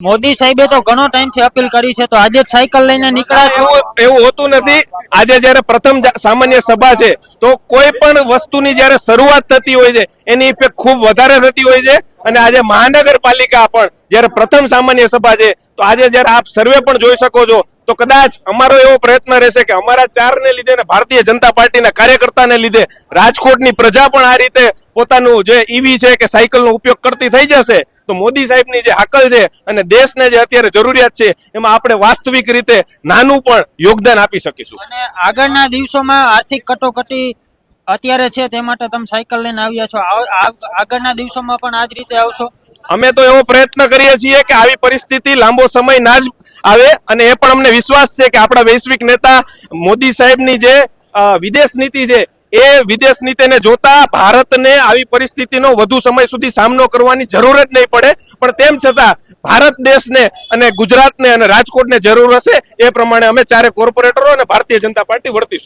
મોદી સાહેબે તો ઘણો ટાઈમથી અપીલ કરી છે, તો આજે જ સાયકલ લઈને નીકળ્યા છો? એવું હોતું નથી. આજે જયારે પ્રથમ સામાન્ય સભા છે તો કોઈ પણ વસ્તુની જયારે શરૂઆત થતી હોય છે એની ઇફેક્ટ ખૂબ વધારે થતી હોય છે. અને આજે મહાનગરપાલિકા પણ જયારે પ્રથમ સામાન્ય સભા છે તો આજે જયારે આપ સર્વે પણ જોઈ શકો છો તો કદાચ અમારો એવો પ્રયત્ન રહેશે કે અમારા ચારને લીધે અને ભારતીય જનતા પાર્ટીના કાર્યકર્તાને લીધે રાજકોટની પ્રજા પણ આ રીતે પોતાનું જે ઈવી છે કે સાયકલનો ઉપયોગ કરતી થઈ જશે તો મોદી સાહેબની જે હાકલ છે અને દેશને જે અત્યારે જરૂરિયાત છે એમાં આપણે વાસ્તવિક રીતે નાનું પણ યોગદાન આપી શકીશું. અને આગળના દિવસોમાં આર્થિક કટોકટી અત્યારે છે તે માટે તમે સાયકલ લઈને આવ્યા છો, આગળના દિવસોમાં પણ આ જ રીતે આવશો? અમે તો એવો પ્રયત્ન કરીએ છીએ કે આવી પરિસ્થિતિ લાંબો સમય ના જ આવે અને એ પણ અમને વિશ્વાસ છે કે આપણા વૈશ્વિક નેતા મોદી સાહેબની જે વિદેશ નીતિ છે એ વિદેશ નીતિને જોતા ભારતને આવી પરિસ્થિતિનો વધુ સમય સુધી સામનો કરવાની જરૂર જ નહીં પડે. પણ તેમ છતાં ભારત દેશને અને ગુજરાતને અને રાજકોટને જરૂર હશે એ પ્રમાણે અમે ચારે કોર્પોરેટરો અને ભારતીય જનતા પાર્ટી વર્તીશું.